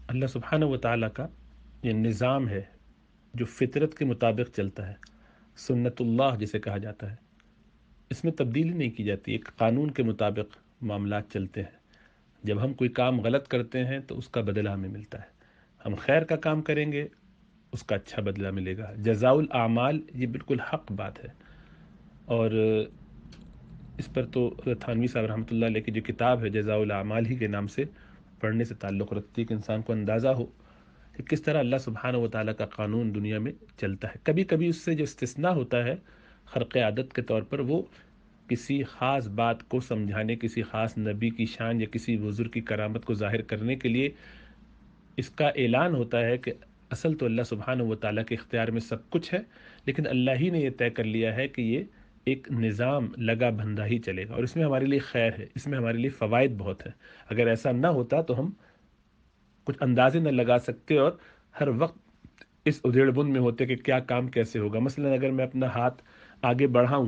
اللہ سبحانہ و تعالیٰ کا یہ نظام ہے جو فطرت کے مطابق چلتا ہے، سنت اللہ جسے کہا جاتا ہے، اس میں تبدیلی نہیں کی جاتی، ایک قانون کے مطابق معاملات چلتے ہیں۔ جب ہم کوئی کام غلط کرتے ہیں تو اس کا بدلہ ہمیں ملتا ہے، ہم خیر کا کام کریں گے اس کا اچھا بدلہ ملے گا۔ جزاء الاعمال، یہ بالکل حق بات ہے، اور اس پر تو حضرت تھانوی صاحب رحمۃ اللہ علیہ کی جو کتاب ہے جزاء الاعمال ہی کے نام سے پڑھنے سے تعلق رکھتی ہے کہ انسان کو اندازہ ہو کہ کس طرح اللہ سبحانہ و تعالیٰ کا قانون دنیا میں چلتا ہے۔ کبھی کبھی اس سے جو استثناء ہوتا ہے خرق عادت کے طور پر، وہ کسی خاص بات کو سمجھانے، کسی خاص نبی کی شان یا کسی بزرگ کی کرامت کو ظاہر کرنے کے لیے اس کا اعلان ہوتا ہے کہ اصل تو اللہ سبحانہ و تعالیٰ کے اختیار میں سب کچھ ہے، لیکن اللہ ہی نے یہ طے کر لیا ہے کہ یہ ایک نظام لگا بندھا ہی چلے گا، اور اس میں ہمارے لیے خیر ہے، اس میں ہمارے لیے فوائد بہت ہیں۔ اگر ایسا نہ ہوتا تو ہم کچھ اندازے نہ لگا سکتے اور ہر وقت اس ادھیڑ بن میں ہوتے کہ کیا کام کیسے ہوگا۔ مثلا اگر میں اپنا ہاتھ آگے بڑھاؤں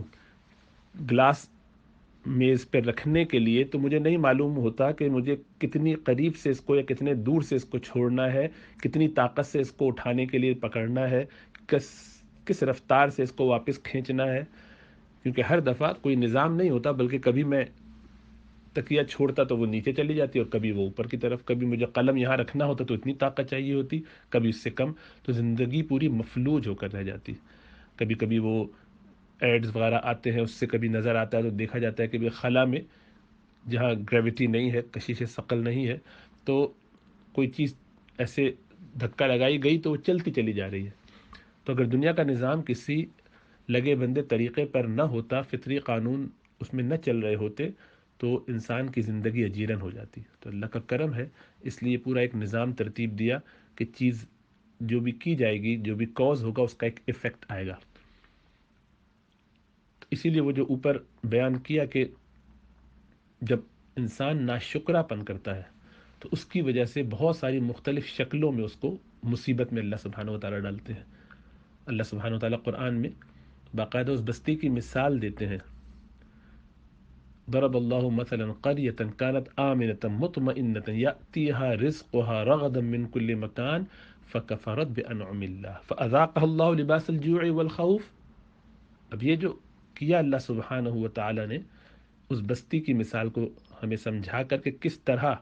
گلاس میز پہ رکھنے کے لیے، تو مجھے نہیں معلوم ہوتا کہ مجھے کتنی قریب سے اس کو یا کتنے دور سے اس کو چھوڑنا ہے، کتنی طاقت سے اس کو اٹھانے کے لیے پکڑنا ہے، کس کس رفتار سے اس کو واپس کھینچنا ہے، کیونکہ ہر دفعہ کوئی نظام نہیں ہوتا، بلکہ کبھی میں تکیہ چھوڑتا تو وہ نیچے چلی جاتی اور کبھی وہ اوپر کی طرف، کبھی مجھے قلم یہاں رکھنا ہوتا تو اتنی طاقت چاہیے ہوتی، کبھی اس سے کم، تو زندگی پوری مفلوج ہو کر رہ جاتی۔ کبھی کبھی وہ ایڈز وغیرہ آتے ہیں، اس سے کبھی نظر آتا ہے تو دیکھا جاتا ہے کہ بھی خلا میں جہاں گریوٹی نہیں ہے، کشش ثقل نہیں ہے، تو کوئی چیز ایسے دھکا لگائی گئی تو وہ چلتی چلی جا رہی ہے۔ تو اگر دنیا کا نظام کسی لگے بندے طریقے پر نہ ہوتا، فطری قانون اس میں نہ چل رہے ہوتے، تو انسان کی زندگی اجیرن ہو جاتی۔ تو اللہ کا کرم ہے، اس لیے پورا ایک نظام ترتیب دیا کہ چیز جو بھی کی جائے گی، جو بھی کاز ہوگا، اس کا ایک ایفیکٹ آئے گا۔ تو اسی لیے وہ جو اوپر بیان کیا کہ جب انسان ناشکرا پن کرتا ہے تو اس کی وجہ سے بہت ساری مختلف شکلوں میں اس کو مصیبت میں اللہ سبحانہ و تعالیٰ ڈالتے ہیں۔ اللہ سبحانہ و تعالیٰ قرآن میں باقاعدہ اس بستی کی مثال دیتے ہیں، ضرب اللہ مثلا قریۃ كانت آمنة مطمئنة یأتیها رزقها رغدا من كل مکان فکفرت بانعم اللہ فاذاقها اللہ لباس الجوع والخوف۔ اب یہ جو کیا اللہ سبحانہ و تعالیٰ نے اس بستی کی مثال کو ہمیں سمجھا کر کہ کس طرح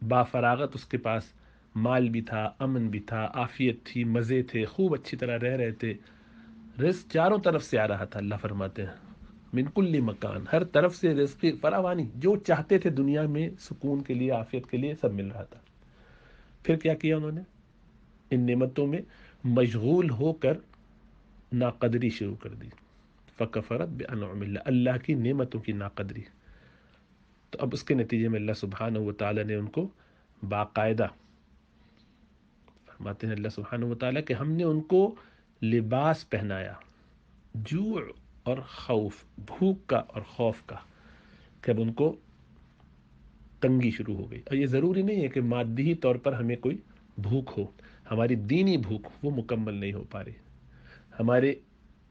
با فراغت اس کے پاس مال بھی تھا، امن بھی تھا، عافیت تھی، مزے تھے، خوب اچھی طرح رہ رہے تھے، رزق چاروں طرف سے آ رہا تھا۔ اللہ فرماتے ہیں من کل مکان، ہر طرف سے رزق کی فراوانی، جو چاہتے تھے دنیا میں سکون کے لیے، عافیت کے لیے، سب مل رہا تھا۔ پھر کیا کیا انہوں نے؟ ان نعمتوں میں مشغول ہو کر ناقدری شروع کر دی، فکفرت بانعم اللہ، اللہ کی نعمتوں کی ناقدری۔ تو اب اس کے نتیجے میں اللہ سبحانہ و تعالیٰ نے ان کو باقاعدہ، فرماتے ہیں اللہ سبحانہ و تعالیٰ کہ ہم نے ان کو لباس پہنایا، جوع اور خوف، بھوک کا اور خوف کا، کہ اب ان کو تنگی شروع ہو گئی۔ اور یہ ضروری نہیں ہے کہ مادی طور پر ہمیں کوئی بھوک ہو، ہماری دینی بھوک وہ مکمل نہیں ہو پا رہی، ہمارے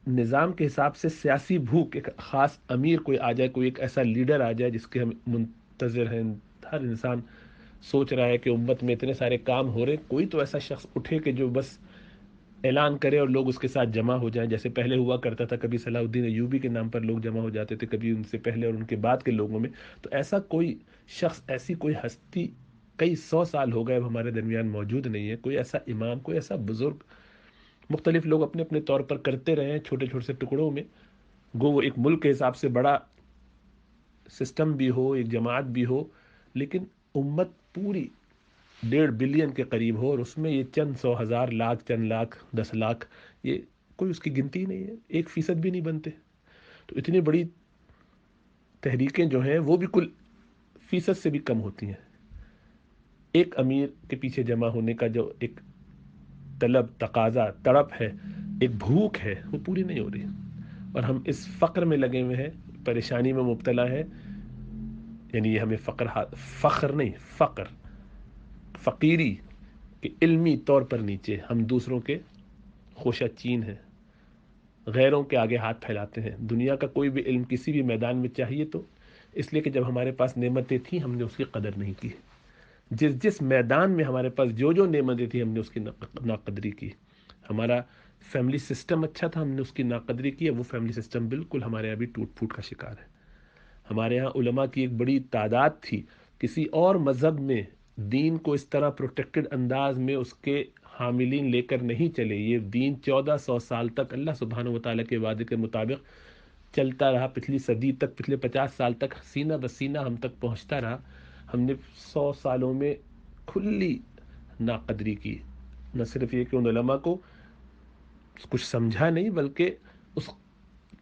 نظام کے حساب سے سیاسی بھوک، ایک خاص امیر کوئی آ جائے، کوئی ایک ایسا لیڈر آ جائے جس کے ہم منتظر ہیں، ہر انسان سوچ رہا ہے کہ امت میں اتنے سارے کام ہو رہے، کوئی تو ایسا شخص اٹھے کہ جو بس اعلان کرے اور لوگ اس کے ساتھ جمع ہو جائیں، جیسے پہلے ہوا کرتا تھا، کبھی صلاح الدین ایوبی کے نام پر لوگ جمع ہو جاتے تھے، کبھی ان سے پہلے اور ان کے بعد کے لوگوں میں۔ تو ایسا کوئی شخص، ایسی کوئی ہستی کئی سو سال ہو گئے اب ہمارے درمیان موجود نہیں ہے، کوئی ایسا امام، کوئی ایسا بزرگ، مختلف لوگ اپنے اپنے طور پر کرتے رہے ہیں چھوٹے چھوٹے سے ٹکڑوں میں، گو وہ ایک ملک کے حساب سے بڑا سسٹم بھی ہو، ایک جماعت بھی ہو، لیکن امت پوری 1.5 بلین کے قریب ہو، اور اس میں یہ چند سو ہزار لاکھ، چند لاکھ، 10 لاکھ، یہ کوئی اس کی گنتی نہیں ہے، 1% بھی نہیں بنتے۔ تو اتنی بڑی تحریکیں جو ہیں وہ بھی کل فیصد سے بھی کم ہوتی ہیں۔ ایک امیر کے پیچھے جمع ہونے کا جو ایک طلب، تقاضا، تڑپ ہے، ایک بھوک ہے، وہ پوری نہیں ہو رہی، اور ہم اس فقر میں لگے ہوئے ہیں، پریشانی میں مبتلا ہے۔ یعنی یہ ہمیں فخر نہیں، فقر، فقیری کہ علمی طور پر نیچے، ہم دوسروں کے خوشہ چین ہیں، غیروں کے آگے ہاتھ پھیلاتے ہیں۔ دنیا کا کوئی بھی علم کسی بھی میدان میں چاہیے تو اس لیے کہ جب ہمارے پاس نعمتیں تھیں ہم نے اس کی قدر نہیں کی، جس جس میدان میں ہمارے پاس جو جو نعمتیں تھیں ہم نے اس کی ناقدری کی. ہمارا فیملی سسٹم اچھا تھا، ہم نے اس کی ناقدری کی. وہ فیملی سسٹم بالکل ہمارے یہاں بھی ٹوٹ پھوٹ کا شکار ہے. ہمارے یہاں علماء کی ایک بڑی تعداد تھی. کسی اور مذہب میں دین کو اس طرح پروٹیکٹڈ انداز میں اس کے حاملین لے کر نہیں چلے. یہ دین 1400 سال تک اللہ سبحانہ و تعالیٰ کے وعدے کے مطابق چلتا رہا. پچھلی صدی تک، پچھلے 50 سال تک سینہ بسینہ ہم تک پہنچتا رہا. ہم نے 100 سالوں میں کھلی ناقدری کی. نہ صرف یہ کہ ان علماء کو کچھ سمجھا نہیں، بلکہ اس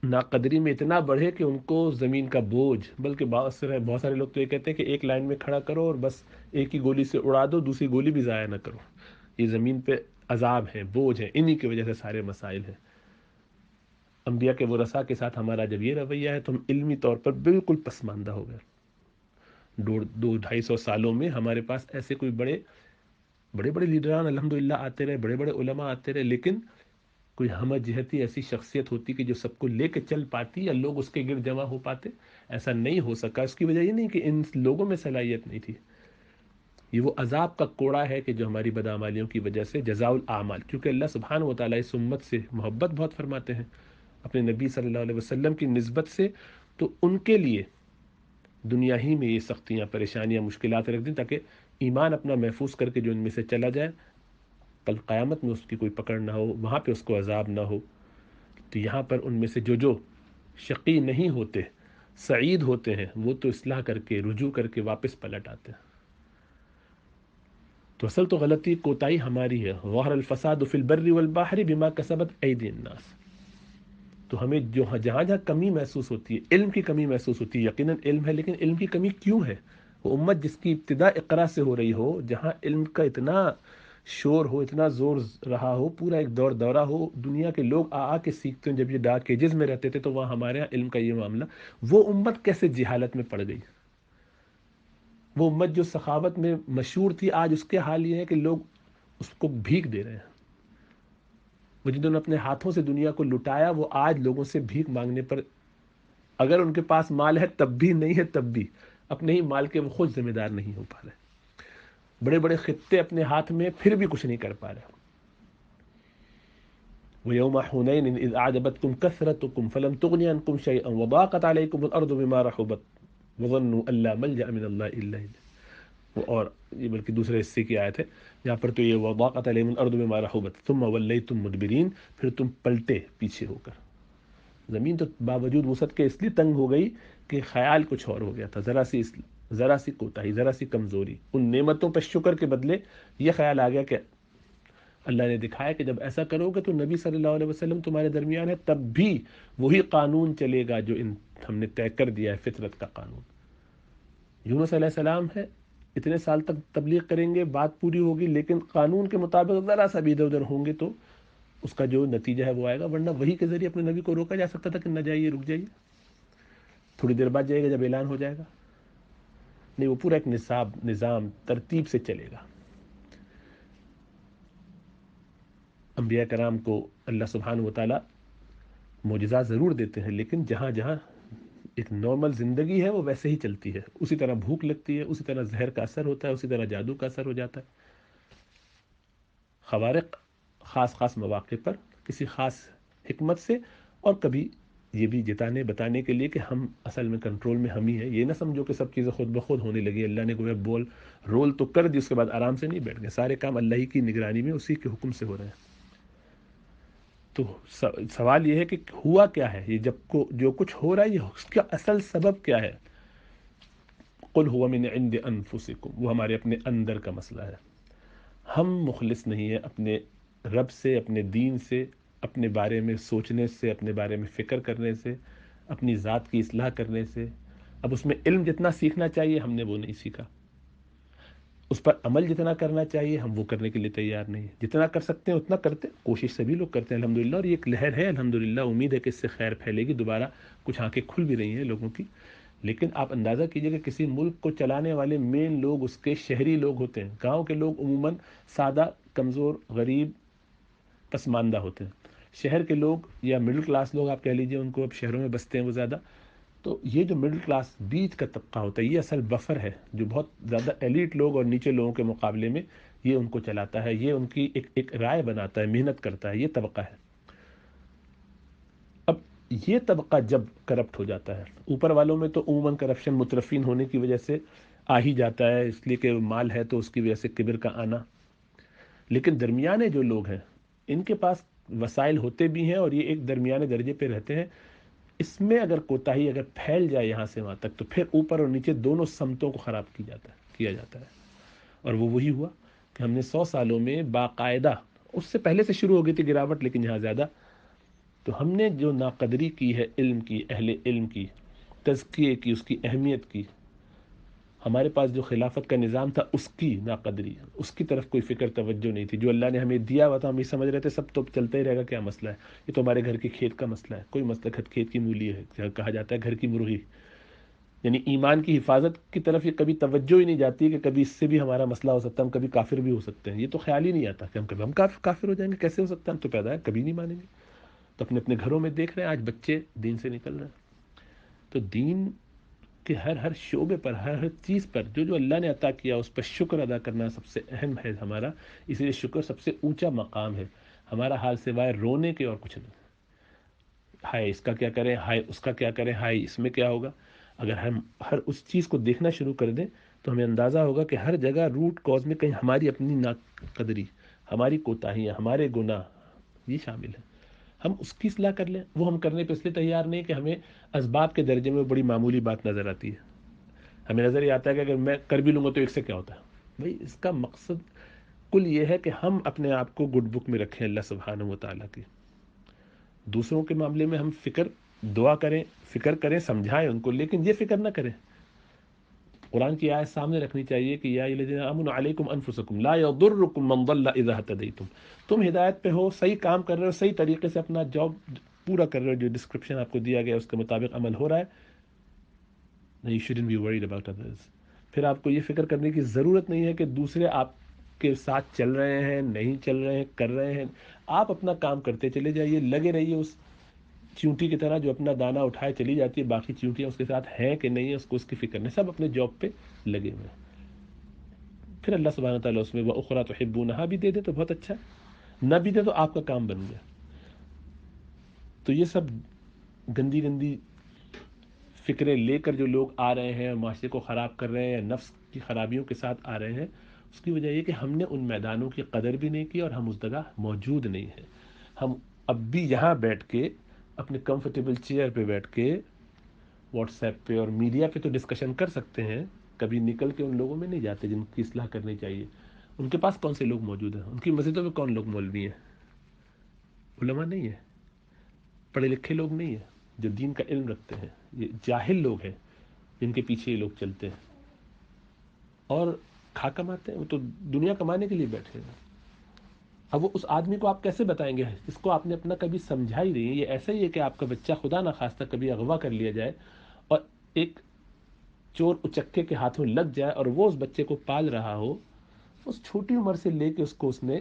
ناقدری میں اتنا بڑھے کہ ان کو زمین کا بوجھ، بلکہ بہت سارے لوگ تو یہ کہتے ہیں کہ ایک لائن میں کھڑا کرو اور بس ایک ہی گولی سے اڑا دو، دوسری گولی بھی ضائع نہ کرو. یہ زمین پہ عذاب ہے، بوجھ ہے، انہی کی وجہ سے سارے مسائل ہیں. انبیاء کے ورثاء کے ساتھ ہمارا جب یہ رویہ ہے تو ہم علمی طور پر بالکل پسماندہ ہو گئے. 200-250 سالوں میں ہمارے پاس ایسے کوئی بڑے بڑے لیڈران الحمدللہ آتے رہے، بڑے علماء آتے رہے، لیکن کوئی ہمہ جہتی ایسی شخصیت ہوتی کہ جو سب کو لے کے چل پاتی یا لوگ اس کے گرد جمع ہو پاتے، ایسا نہیں ہو سکا. اس کی وجہ یہ نہیں کہ ان لوگوں میں صلاحیت نہیں تھی، یہ وہ عذاب کا کوڑا ہے کہ جو ہماری بدعمالیوں کی وجہ سے جزاء الاعمال. کیونکہ اللہ سبحانہ و تعالیٰ اس امت سے محبت بہت فرماتے ہیں اپنے نبی صلی اللہ علیہ وسلم کی نسبت سے، تو ان کے لیے دنیا ہی میں یہ سختیاں، پریشانیاں، مشکلات رکھ دیں تاکہ ایمان اپنا محفوظ کر کے جو ان میں سے چلا جائے، کل قیامت میں اس کی کوئی پکڑ نہ ہو، وہاں پہ اس کو عذاب نہ ہو. تو یہاں پر ان میں سے جو شقی نہیں ہوتے، سعید ہوتے ہیں، وہ تو اصلاح کر کے، رجوع کر کے واپس پلٹ آتے ہیں. تو اصل تو غلطی، کوتاہی ہماری ہے. ظہر الفساد فی البر والبحر بما کسبت ایدی الناس. تو ہمیں جہاں جہاں کمی محسوس ہوتی ہے، علم کی کمی محسوس ہوتی ہے، یقیناً علم ہے، لیکن علم کی کمی کیوں ہے؟ وہ امت جس کی ابتدا اقرا سے ہو رہی ہو، جہاں علم کا اتنا شور ہو، اتنا زور رہا ہو، پورا ایک دورہ ہو، دنیا کے لوگ آ کے سیکھتے ہیں. جب یہ ڈارک ایجز میں رہتے تھے تو وہاں ہمارے یہاں علم کا یہ معاملہ، وہ امت کیسے جہالت میں پڑ گئی؟ وہ امت جو سخاوت میں مشہور تھی، آج اس کے حال یہ ہے کہ لوگ اس کو بھیک دے رہے ہیں. وہ جنہوں نے اپنے ہاتھوں سے دنیا کو لٹایا، وہ آج لوگوں سے بھیک مانگنے پر، اگر ان کے پاس مال ہے تب بھی، نہیں ہے تب بھی، اپنے ہی مال کے وہ خود ذمہ دار نہیں ہو پا رہے. بڑے خطے اپنے ہاتھ میں، پھر بھی کچھ نہیں کر پا رہے. وَيَوْمَ حُنَيْنٍ إِذْ أَعْجَبَتْكُمْ كَثْرَتُكُمْ فَلَمْ تُغْنِ عَنْكُمْ شَيْئًا وَضَاقَتْ عَلَيْكُمُ الْأَرْضُ بِمَا رَحُبَتْ وَظَنُّوا أَن لَّا مَلْجَأَ مِنَ اللَّهِ إِلَّا إِلَيْهِ. اور یہ بلکہ دوسرے حصے کی آیت ہے یہاں پر، تو یہ وَضَاقَتْ عَلَيْهِمُ الْأَرْضُ بِمَا رَحُبَتْ ثُمَّ وَلَّيْتُم مُدْبِرِينَ. پھر تم پلٹے پیچھے ہو کر. زمین تو باوجود وسعت کے اس لیے تنگ ہو گئی کہ خیال کچھ اور ہو گیا تھا. ذرا سی کوتاہی، ذرا سی کمزوری، ان نعمتوں پر شکر کے بدلے یہ خیال آ گیا کہ اللہ نے دکھایا کہ جب ایسا کرو گے تو نبی صلی اللہ علیہ وسلم تمہارے درمیان ہے، تب بھی وہی قانون چلے گا جو ہم نے طے کر دیا ہے، فطرت کا قانون. یونس علیہ السلام ہے، اتنے سال تک تبلیغ کریں گے، بات پوری ہوگی، لیکن قانون کے مطابق ذرا سا بھی ادھر ادھر ہوں گے تو اس کا جو نتیجہ ہے وہ آئے گا. ورنہ وہی کے ذریعے اپنے نبی کو روکا جا سکتا تھا کہ نہ جائیے، رک جائیے، تھوڑی دیر بعد جائے گا جب اعلان ہو جائے گا. نہیں، وہ پورا ایک نظام ترتیب سے چلے گا. انبیاء کرام کو اللہ سبحانہ و تعالیٰ معجزات ضرور دیتے ہیں، لیکن جہاں جہاں ایک نارمل زندگی ہے وہ ویسے ہی چلتی ہے. اسی طرح بھوک لگتی ہے، اسی طرح زہر کا اثر ہوتا ہے، اسی طرح جادو کا اثر ہو جاتا ہے. خوارق خاص مواقع پر کسی خاص حکمت سے، اور کبھی یہ بھی جتانے بتانے کے لیے کہ ہم اصل میں کنٹرول میں ہم ہی ہیں. یہ نہ سمجھو کہ سب چیزیں خود بخود ہونے لگی. اللہ نے کوئی رول تو کر دی، اس کے بعد آرام سے نہیں بیٹھ گئے. سارے کام اللہ ہی کی نگرانی میں، اسی کے حکم سے ہو رہے ہیں. تو سوال یہ ہے کہ ہوا کیا ہے یہ، جو کچھ ہو رہا ہے، یہ اس کا اصل سبب کیا ہے؟ قل هو من عند انفسکم، وہ ہمارے اپنے اندر کا مسئلہ ہے. ہم مخلص نہیں ہیں اپنے رب سے، اپنے دین سے، اپنے بارے میں سوچنے سے، اپنے بارے میں فکر کرنے سے، اپنی ذات کی اصلاح کرنے سے. اب اس میں علم جتنا سیکھنا چاہیے ہم نے وہ نہیں سیکھا، اس پر عمل جتنا کرنا چاہیے ہم وہ کرنے کے لیے تیار نہیں. جتنا کر سکتے ہیں اتنا کرتے، کوشش سبھی لوگ کرتے ہیں الحمدللہ، اور یہ ایک لہر ہے الحمدللہ. امید ہے کہ اس سے خیر پھیلے گی. دوبارہ کچھ آنکھیں کھل بھی رہی ہیں لوگوں کی. لیکن آپ اندازہ کیجئے کہ کسی ملک کو چلانے والے مین لوگ اس کے شہری لوگ ہوتے ہیں. گاؤں کے لوگ عموماً سادہ، کمزور، غریب، پسماندہ ہوتے ہیں. شہر کے لوگ یا مڈل کلاس لوگ آپ کہہ لیجئے، ان کو اب شہروں میں بستے ہیں وہ زیادہ، تو یہ جو مڈل کلاس بیچ کا طبقہ ہوتا ہے، یہ اصل بفر ہے جو بہت زیادہ ایلیٹ لوگ اور نیچے لوگوں کے مقابلے میں یہ ان کو چلاتا ہے، یہ ان کی ایک رائے بناتا ہے، محنت کرتا ہے، یہ طبقہ ہے۔ اب یہ طبقہ جب کرپٹ ہو جاتا ہے، اوپر والوں میں تو عموماً کرپشن مترفین ہونے کی وجہ سے آ ہی جاتا ہے، اس لیے کہ مال ہے تو اس کی وجہ سے کبر کا آنا، لیکن درمیانے جو لوگ ہیں ان کے پاس وسائل ہوتے بھی ہیں اور یہ ایک درمیانے درجے پہ رہتے ہیں، اس میں اگر کوتاہی اگر پھیل جائے یہاں سے وہاں تک تو پھر اوپر اور نیچے دونوں سمتوں کو خراب کیا جاتا ہے۔ اور وہ وہی ہوا کہ ہم نے 100 سالوں میں باقاعدہ، اس سے پہلے سے شروع ہو گئی تھی گراوٹ لیکن یہاں زیادہ، تو ہم نے جو ناقدری کی ہے علم کی، اہل علم کی، تزکیے کی، اس کی اہمیت کی، ہمارے پاس جو خلافت کا نظام تھا اس کی ناقدری، اس کی طرف کوئی فکر توجہ نہیں تھی، جو اللہ نے ہمیں دیا ہوا تھا ہم یہ سمجھ رہے تھے سب تو چلتا ہی رہے گا، کیا مسئلہ ہے، یہ تو ہمارے گھر کے کھیت کا مسئلہ ہے، کوئی مسئلہ، کھیت کی مولی ہے، کہا جاتا ہے گھر کی مرغی، یعنی ایمان کی حفاظت کی طرف یہ کبھی توجہ ہی نہیں جاتی کہ کبھی اس سے بھی ہمارا مسئلہ ہو سکتا ہے، ہم کبھی کافر بھی ہو سکتے ہیں، یہ تو خیال ہی نہیں آتا کہ ہم کافر ہو جائیں گے، کیسے ہو سکتا ہے، ہم تو پیدا ہے کبھی نہیں مانیں گے۔ تو اپنے اپنے گھروں میں دیکھ رہے ہیں آج بچے دین سے نکل رہے ہیں۔ تو دین کہ ہر شعبے پر، ہر چیز پر جو اللہ نے عطا کیا اس پر شکر ادا کرنا سب سے اہم ہے ہمارا، اس لیے شکر سب سے اونچا مقام ہے۔ ہمارا حال سوائے رونے کے اور کچھ نہیں، ہائے اس کا کیا کریں، ہائے اس کا کیا کریں، ہائے اس میں کیا ہوگا۔ اگر ہم ہر اس چیز کو دیکھنا شروع کر دیں تو ہمیں اندازہ ہوگا کہ ہر جگہ روٹ کاز میں کہیں ہماری اپنی ناقدری، ہماری کوتاہیاں، ہمارے گناہ یہ شامل ہیں۔ ہم اس کی اصلاح کر لیں، وہ ہم کرنے پہ اس لیے تیار نہیں کہ ہمیں اسباب کے درجے میں بڑی معمولی بات نظر آتی ہے، ہمیں نظر یہ آتا ہے کہ اگر میں کر بھی لوں گا تو ایک سے کیا ہوتا ہے۔ بھائی اس کا مقصد کل یہ ہے کہ ہم اپنے آپ کو گڈ بک میں رکھیں اللہ سبحانہ و تعالیٰ کی، دوسروں کے معاملے میں ہم دعا کریں، فکر کریں، سمجھائیں ان کو، لیکن یہ فکر نہ کریں۔ قرآن کی آیت سامنے رکھنی چاہیے کہ یا الذین آمنوا علیکم انفسکم لا یضرکم من ضل اذا اہتدیتم، تم ہدایت پہ ہو، صحیح کام کر رہے ہو، صحیح طریقے سے اپنا جاب پورا کر رہے ہو، جو ڈسکرپشن آپ کو دیا گیا اس کے مطابق عمل ہو رہا ہے، you shouldn't be worried about others۔ پھر آپ کو یہ فکر کرنے کی ضرورت نہیں ہے کہ دوسرے آپ کے ساتھ چل رہے ہیں، نہیں چل رہے ہیں، کر رہے ہیں، آپ اپنا کام کرتے چلے جائیے، لگے رہیے اس چیونٹی کی طرح جو اپنا دانہ اٹھائے چلی جاتی ہے، باقی چیونٹیاں اس کے ساتھ ہیں کہ نہیں ہے اس کو اس کی فکر نہیں، سب اپنے جاب پہ لگے ہوئے ہیں۔ پھر اللہ سبحانہ تعالیٰ اس میں وَأُخْرَىٰ تُحِبُّونَهَا بھی دے دے تو بہت اچھا ہے، نہ بھی دے تو آپ کا کام بن گیا۔ تو یہ سب گندی گندی فکریں لے کر جو لوگ آ رہے ہیں، معاشرے کو خراب کر رہے ہیں، نفس کی خرابیوں کے ساتھ آ رہے ہیں، اس کی وجہ یہ کہ ہم نے ان میدانوں کی قدر بھی نہیں کی اور ہم اس جگہ موجود نہیں ہیں۔ ہم اب بھی یہاں بیٹھ کے اپنے کمفرٹیبل چیئر پہ بیٹھ کے واٹس ایپ پہ اور میڈیا پہ تو ڈسکشن کر سکتے ہیں، کبھی نکل کے ان لوگوں میں نہیں جاتے جن کی اصلاح کرنی چاہیے۔ ان کے پاس کون سے لوگ موجود ہیں، ان کی مسجدوں میں کون لوگ مولوی ہیں، علماء نہیں ہیں، پڑھے لکھے لوگ نہیں ہیں جو دین کا علم رکھتے ہیں، یہ جاہل لوگ ہیں جن کے پیچھے یہ لوگ چلتے ہیں اور کھا کماتے ہیں، وہ تو دنیا کمانے کے لیے بیٹھے ہیں۔ اب وہ اس آدمی کو آپ کیسے بتائیں گے جس کو آپ نے اپنا کبھی سمجھا ہی نہیں ہے؟ یہ ایسا ہی ہے کہ آپ کا بچہ خدا نہ خواستہ کبھی اغوا کر لیا جائے اور ایک چور اچکے کے ہاتھوں لگ جائے اور وہ اس بچے کو پال رہا ہو، اس چھوٹی عمر سے لے کے اس نے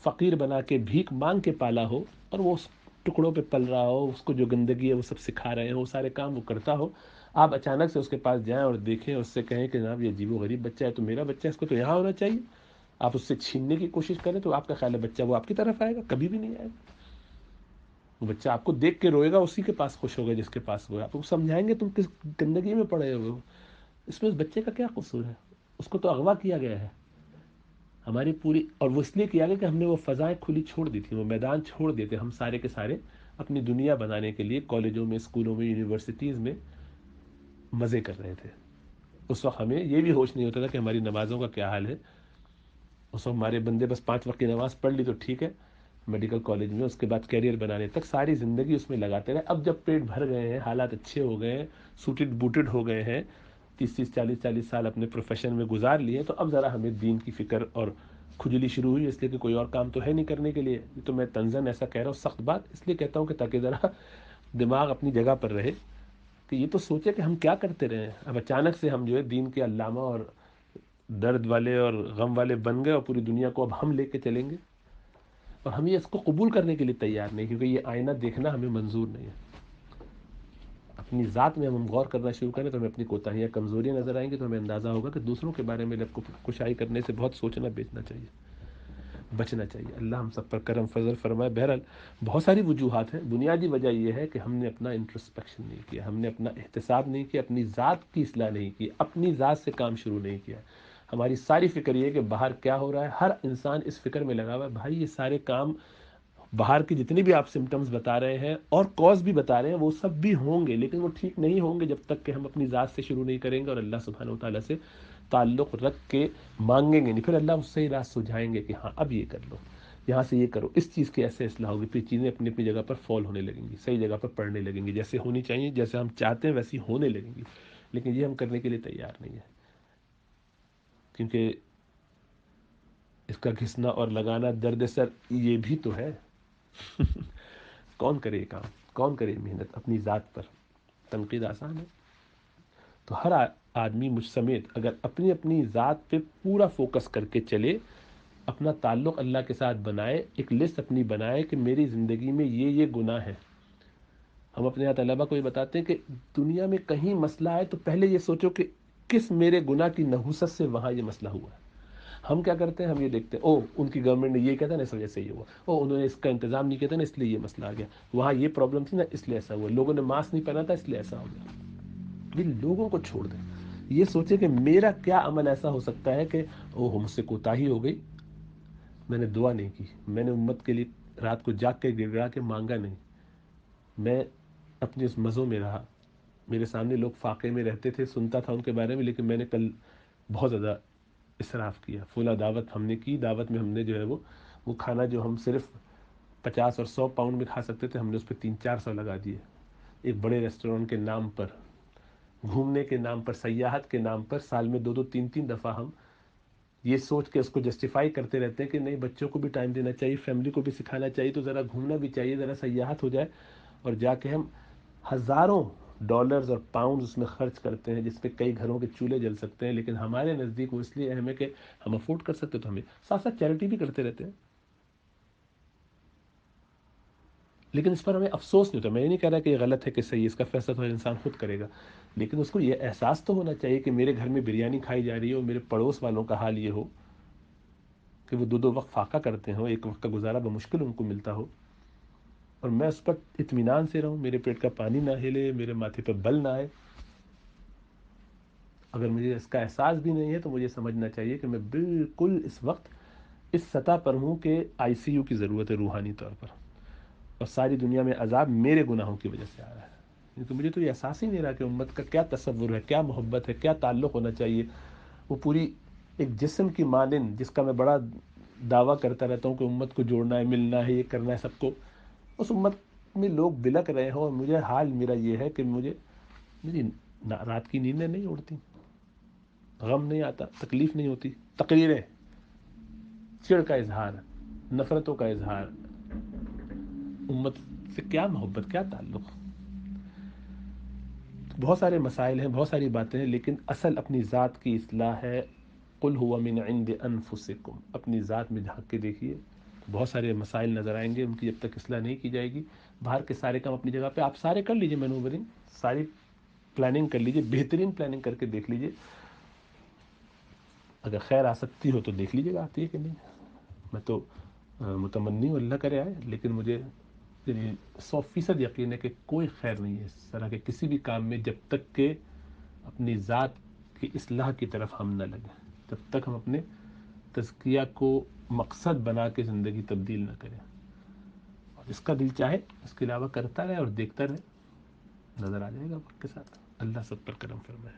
فقیر بنا کے بھیک مانگ کے پالا ہو اور وہ اس ٹکڑوں پہ پل رہا ہو، اس کو جو گندگی ہے وہ سب سکھا رہے ہیں، وہ سارے کام وہ کرتا ہو، آپ اچانک سے اس کے پاس جائیں اور دیکھیں، اس سے کہیں کہ جناب یہ عجیب و غریب بچہ ہے، تو میرا بچہ اس کو تو یہاں ہونا چاہیے، آپ اس سے چھیننے کی کوشش کریں تو آپ کا خیال ہے بچہ وہ آپ کی طرف آئے گا؟ کبھی بھی نہیں آئے گا۔ وہ بچہ آپ کو دیکھ کے روئے گا، اسی کے پاس خوش ہوگا جس کے پاس وہ ہے۔ آپ کو سمجھائیں گے تم کس گندگی میں پڑے ہو، اس میں اس بچے کا کیا قصور ہے؟ اس کو تو اغوا کیا گیا ہے ہماری پوری، اور وہ اس لیے کیا گیا کہ ہم نے وہ فضائیں کھلی چھوڑ دی تھی، وہ میدان چھوڑ دیتے ہم سارے کے سارے اپنی دنیا بنانے کے لیے کالجوں میں، اسکولوں میں، یونیورسٹیز میں مزے کر رہے تھے۔ اس وقت ہمیں یہ بھی ہوش نہیں ہوتا تھا کہ ہماری نمازوں کا کیا حال ہے۔ اس وقت ہمارے بندے بس 5 وقت کی نماز پڑھ لی تو ٹھیک ہے، میڈیکل کالج میں، اس کے بعد کیریئر بنانے تک ساری زندگی اس میں لگاتے رہے۔ اب جب پیٹ بھر گئے ہیں، حالات اچھے ہو گئے ہیں، سوٹڈ بوٹڈ ہو گئے ہیں، 30 40 سال اپنے پروفیشن میں گزار لیے، تو اب ذرا ہمیں دین کی فکر اور کھجلی شروع ہوئی، اس لیے کہ کوئی اور کام تو ہے نہیں کرنے کے لیے۔ یہ تو میں تنزن ایسا کہہ رہا ہوں، سخت بات اس لیے کہتا ہوں کہ تاکہ ذرا دماغ اپنی جگہ پر رہے، کہ یہ تو سوچے کہ ہم کیا کرتے رہے ہیں۔ اب اچانک سے ہم جو ہے دین کے علامہ اور درد والے اور غم والے بن گئے اور پوری دنیا کو اب ہم لے کے چلیں گے، اور ہم یہ اس کو قبول کرنے کے لیے تیار نہیں، کیونکہ یہ آئینہ دیکھنا ہمیں منظور نہیں ہے۔ اپنی ذات میں ہم غور کرنا شروع کریں تو ہمیں اپنی کوتاہیاں کمزوریاں نظر آئیں گی، تو ہمیں اندازہ ہوگا کہ دوسروں کے بارے میں کشائی کرنے سے بہت سوچنا بچنا چاہیے۔ اللہ ہم سب پر کرم فضل فرمائے۔ بہرحال بہت ساری وجوہات ہیں، بنیادی وجہ یہ ہے کہ ہم نے اپنا انٹرسپیکشن نہیں کیا، ہم نے اپنا احتساب نہیں کیا، اپنی ذات کی اصلاح نہیں کی، اپنی ذات سے کام شروع نہیں کیا۔ ہماری ساری فکر یہ ہے کہ باہر کیا ہو رہا ہے، ہر انسان اس فکر میں لگا ہوا ہے بھائی یہ سارے کام باہر کی جتنی بھی آپ سمٹمز بتا رہے ہیں اور کوز بھی بتا رہے ہیں وہ سب بھی ہوں گے، لیکن وہ ٹھیک نہیں ہوں گے جب تک کہ ہم اپنی ذات سے شروع نہیں کریں گے اور اللہ سبحانہ و تعالیٰ سے تعلق رکھ کے مانگیں گے نہیں۔ پھر اللہ اس سے ہی راز سجھائیں گے کہ ہاں اب یہ کر لو، یہاں سے یہ کرو، اس چیز کی ایسے اصلاح ہوگی، پھر چیزیں اپنی اپنی جگہ پر فال ہونے لگیں گی، صحیح جگہ پر پڑنے لگیں گی، جیسے ہونی چاہیے، جیسے ہم چاہتے ہیں ویسی ہونے لگیں گی۔ لیکن یہ ہم کرنے کے لیے تیار نہیں ہے، کیونکہ اس کا گھسنا اور لگانا درد سر یہ بھی تو ہے۔ کون کرے یہ کام، کون کرے محنت اپنی ذات پر؟ تنقید آسان ہے۔ تو ہر آدمی مجھ سمیت اگر اپنی اپنی ذات پہ پورا فوکس کر کے چلے، اپنا تعلق اللہ کے ساتھ بنائے، ایک لسٹ اپنی بنائے کہ میری زندگی میں یہ گناہ ہے۔ ہم اپنے یہاں طلبہ کو یہ بتاتے ہیں کہ دنیا میں کہیں مسئلہ آئے تو پہلے یہ سوچو کہ کس میرے گناہ کی نحوست سے وہاں یہ مسئلہ ہوا ہے۔ ہم کیا کرتے ہیں، ہم یہ دیکھتے ہیں او ان کی گورنمنٹ نے یہ کہا تھا نا اس وجہ سے یہ ہوا، او انہوں نے اس کا انتظام نہیں کیا تھا نا اس لیے یہ مسئلہ آ گیا، وہاں یہ پرابلم تھی نا اس لیے ایسا ہوا، لوگوں نے ماسک نہیں پہنا تھا اس لیے ایسا ہو گیا۔ یہ لوگوں کو چھوڑ دیں، یہ سوچے کہ میرا کیا عمل ایسا ہو سکتا ہے کہ او مجھ سے کوتاہی ہو گئی، میں نے دعا نہیں کی، میں نے امت کے لیے رات کو جاگ کے گر گڑا کے مانگا نہیں، میں اپنے اس مزوں میں رہا، میرے سامنے لوگ فاقے میں رہتے تھے، سنتا تھا ان کے بارے میں، لیکن میں نے کل بہت زیادہ اسراف کیا، فلاں دعوت ہم نے کی، دعوت میں ہم نے جو ہے وہ کھانا جو ہم صرف 50 اور 100 پاؤنڈ میں کھا سکتے تھے، ہم نے اس پہ 300-400 لگا دیے، ایک بڑے ریسٹورینٹ کے نام پر، گھومنے کے نام پر، سیاحت کے نام پر، سال میں 2-3 دفعہ ہم یہ سوچ کے اس کو جسٹیفائی کرتے رہتے ہیں کہ نہیں بچوں کو بھی ٹائم دینا چاہیے، فیملی کو بھی سکھانا چاہیے، تو ذرا گھومنا بھی چاہیے، ذرا سیاحت ہو جائے، اور جا کے ہم ہزاروں ڈالرز اور پاؤنڈز اس میں خرچ کرتے ہیں جس پہ کئی گھروں کے چولہے جل سکتے ہیں، لیکن ہمارے نزدیک وہ اس لیے اہم ہے کہ ہم افورڈ کر سکتے، تو ہمیں ساتھ ساتھ چیریٹی بھی کرتے رہتے ہیں، لیکن اس پر ہمیں افسوس نہیں ہوتا۔ میں یہ نہیں کہہ رہا کہ یہ غلط ہے کہ صحیح، اس کا فیصلہ تو ہر انسان خود کرے گا، لیکن اس کو یہ احساس تو ہونا چاہیے کہ میرے گھر میں بریانی کھائی جا رہی ہے اور میرے پڑوس والوں کا حال یہ ہو کہ وہ 2 وقت فاقہ کرتے ہوں، ایک وقت کا گزارا بمشکل ان کو ملتا ہو، اور میں اس پر اطمینان سے رہوں، میرے پیٹ کا پانی نہ ہلے، میرے ماتھے پہ بل نہ آئے۔ اگر مجھے اس کا احساس بھی نہیں ہے تو مجھے سمجھنا چاہیے کہ میں بالکل اس وقت اس سطح پر ہوں کہ ICU کی ضرورت ہے روحانی طور پر، اور ساری دنیا میں عذاب میرے گناہوں کی وجہ سے آ رہا ہے، کیونکہ مجھے تو یہ احساس ہی نہیں رہا کہ امت کا کیا تصور ہے، کیا محبت ہے، کیا تعلق ہونا چاہیے۔ وہ پوری ایک جسم کی مانند جس کا میں بڑا دعویٰ کرتا رہتا ہوں کہ امت کو جوڑنا ہے، ملنا ہے، یہ کرنا ہے سب کو، اس امت میں لوگ بلک رہے ہوں، اور مجھے حال میرا یہ ہے کہ میری رات کی نیندیں نہیں اڑتی، غم نہیں آتا، تکلیف نہیں ہوتی، تقریریں، چڑ کا اظہار، نفرتوں کا اظہار، امت سے کیا محبت، کیا تعلق؟ بہت سارے مسائل ہیں، بہت ساری باتیں ہیں، لیکن اصل اپنی ذات کی اصلاح ہے۔ قل هو من عند انفسکم، اپنی ذات میں جھانک کے دیکھیے، بہت سارے مسائل نظر آئیں گے، ان کی جب تک اصلاح نہیں کی جائے گی، باہر کے سارے کام اپنی جگہ پہ آپ سارے کر لیجئے، مینوورنگ ساری پلاننگ کر لیجئے، بہترین پلاننگ کر کے دیکھ لیجئے، اگر خیر آ سکتی ہو تو دیکھ لیجئے گا آتی ہے کہ نہیں۔ میں تو متمنی ہوں اللہ کرے آئے، لیکن مجھے 100% یقین ہے کہ کوئی خیر نہیں ہے اس طرح کے کسی بھی کام میں جب تک کہ اپنی ذات کی اصلاح کی طرف ہم نہ لگیں، جب تک ہم اپنے تزکیہ کو مقصد بنا کے زندگی تبدیل نہ کریں، اور اس کا دل چاہے اس کے علاوہ کرتا رہے اور دیکھتا رہے، نظر آ جائے گا وقت کے ساتھ۔ اللہ سب پر کرم فرمائے۔